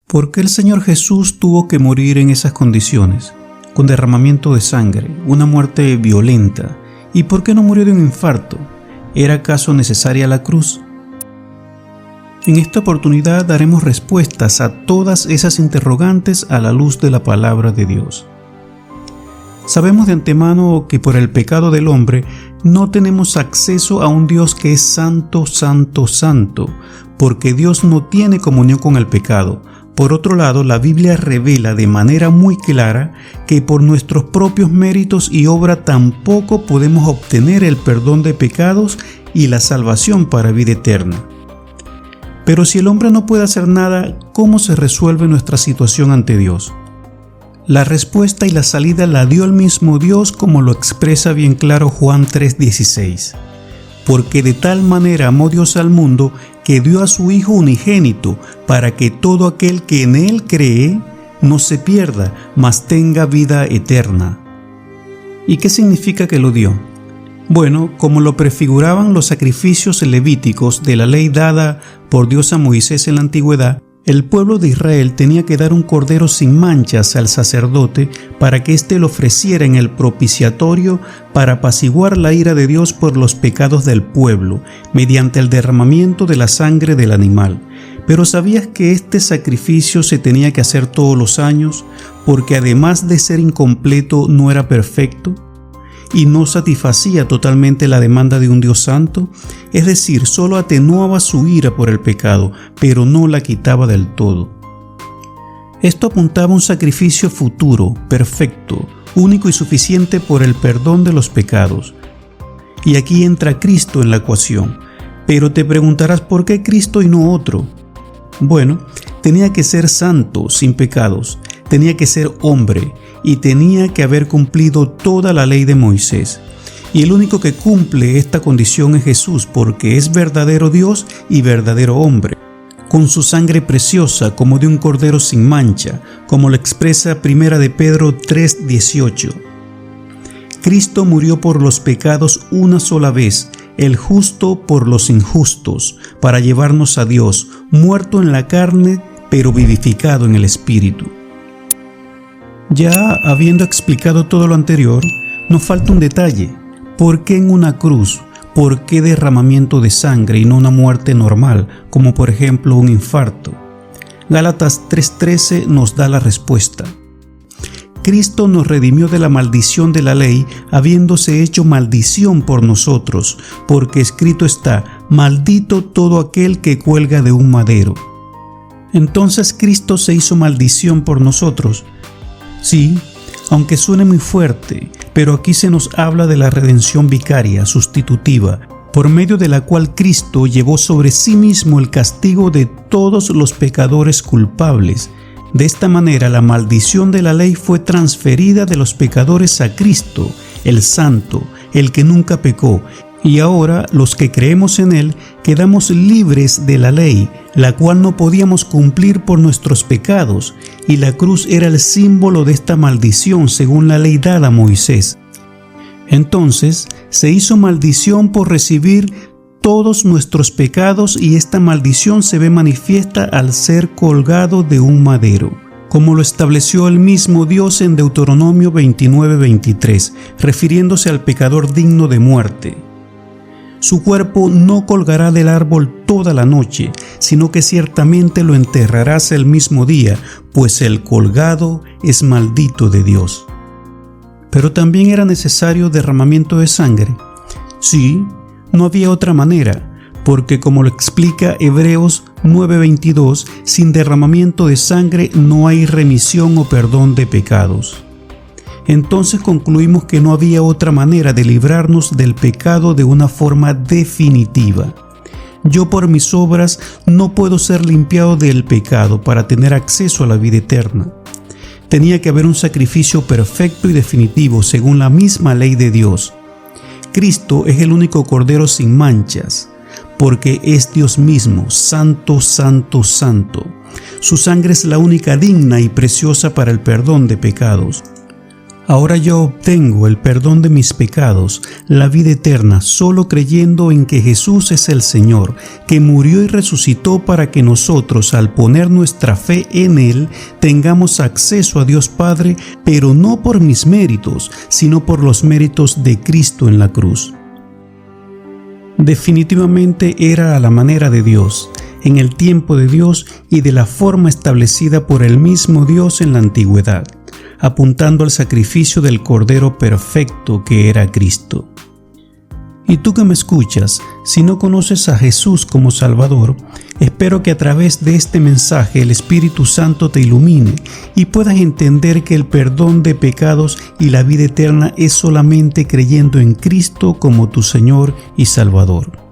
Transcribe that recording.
¿Por qué el Señor Jesús tuvo que morir en esas condiciones, con derramamiento de sangre, una muerte violenta? ¿Y por qué no murió de un infarto? ¿Era acaso necesaria la cruz? En esta oportunidad daremos respuestas a todas esas interrogantes a la luz de la palabra de Dios. Sabemos de antemano que por el pecado del hombre no tenemos acceso a un Dios que es santo, santo, santo, porque Dios no tiene comunión con el pecado. Por otro lado, la Biblia revela de manera muy clara que por nuestros propios méritos y obra tampoco podemos obtener el perdón de pecados y la salvación para vida eterna. Pero si el hombre no puede hacer nada, ¿cómo se resuelve nuestra situación ante Dios? La respuesta y la salida la dio el mismo Dios, como lo expresa bien claro Juan 3:16. Porque de tal manera amó Dios al mundo que dio a su Hijo unigénito, para que todo aquel que en Él cree no se pierda, mas tenga vida eterna. ¿Y qué significa que lo dio? Bueno, como lo prefiguraban los sacrificios levíticos de la ley dada por Dios a Moisés en la antigüedad, el pueblo de Israel tenía que dar un cordero sin manchas al sacerdote para que éste lo ofreciera en el propiciatorio para apaciguar la ira de Dios por los pecados del pueblo, mediante el derramamiento de la sangre del animal. Pero ¿sabías que este sacrificio se tenía que hacer todos los años? Porque además de ser incompleto, no era perfecto y no satisfacía totalmente la demanda de un Dios santo, es decir, solo atenuaba su ira por el pecado, pero no la quitaba del todo. Esto apuntaba a un sacrificio futuro, perfecto, único y suficiente por el perdón de los pecados. Y aquí entra Cristo en la ecuación. Pero te preguntarás, ¿por qué Cristo y no otro? Bueno, tenía que ser santo, sin pecados, tenía que ser hombre, y tenía que haber cumplido toda la ley de Moisés. Y el único que cumple esta condición es Jesús, porque es verdadero Dios y verdadero hombre, con su sangre preciosa como de un cordero sin mancha, como lo expresa 1 de Pedro 3:18. Cristo murió por los pecados una sola vez, el justo por los injustos, para llevarnos a Dios, muerto en la carne, pero vivificado en el Espíritu. Ya habiendo explicado todo lo anterior, nos falta un detalle. ¿Por qué en una cruz? ¿Por qué derramamiento de sangre y no una muerte normal, como por ejemplo un infarto? Gálatas 3:13 nos da la respuesta. Cristo nos redimió de la maldición de la ley, habiéndose hecho maldición por nosotros, porque escrito está: maldito todo aquel que cuelga de un madero. Entonces Cristo se hizo maldición por nosotros. Sí, aunque suene muy fuerte, pero aquí se nos habla de la redención vicaria, sustitutiva, por medio de la cual Cristo llevó sobre sí mismo el castigo de todos los pecadores culpables. De esta manera, la maldición de la ley fue transferida de los pecadores a Cristo, el Santo, el que nunca pecó, y ahora los que creemos en Él quedamos libres de la ley, la cual no podíamos cumplir por nuestros pecados, y la cruz era el símbolo de esta maldición según la ley dada a Moisés. Entonces se hizo maldición por recibir todos nuestros pecados, y esta maldición se ve manifiesta al ser colgado de un madero, como lo estableció el mismo Dios en Deuteronomio 29:23, refiriéndose al pecador digno de muerte. Su cuerpo no colgará del árbol toda la noche, sino que ciertamente lo enterrarás el mismo día, pues el colgado es maldito de Dios. Pero también era necesario derramamiento de sangre. Sí, no había otra manera, porque como lo explica Hebreos 9:22, sin derramamiento de sangre no hay remisión o perdón de pecados. Entonces concluimos que no había otra manera de librarnos del pecado de una forma definitiva. Yo por mis obras no puedo ser limpiado del pecado para tener acceso a la vida eterna. Tenía que haber un sacrificio perfecto y definitivo según la misma ley de Dios. Cristo es el único cordero sin manchas, porque es Dios mismo, santo, santo, santo. Su sangre es la única digna y preciosa para el perdón de pecados. Ahora yo obtengo el perdón de mis pecados, la vida eterna, solo creyendo en que Jesús es el Señor, que murió y resucitó para que nosotros, al poner nuestra fe en Él, tengamos acceso a Dios Padre, pero no por mis méritos, sino por los méritos de Cristo en la cruz. Definitivamente era a la manera de Dios, en el tiempo de Dios y de la forma establecida por el mismo Dios en la antigüedad, apuntando al sacrificio del Cordero perfecto que era Cristo. Y tú que me escuchas, si no conoces a Jesús como Salvador, espero que a través de este mensaje el Espíritu Santo te ilumine y puedas entender que el perdón de pecados y la vida eterna es solamente creyendo en Cristo como tu Señor y Salvador.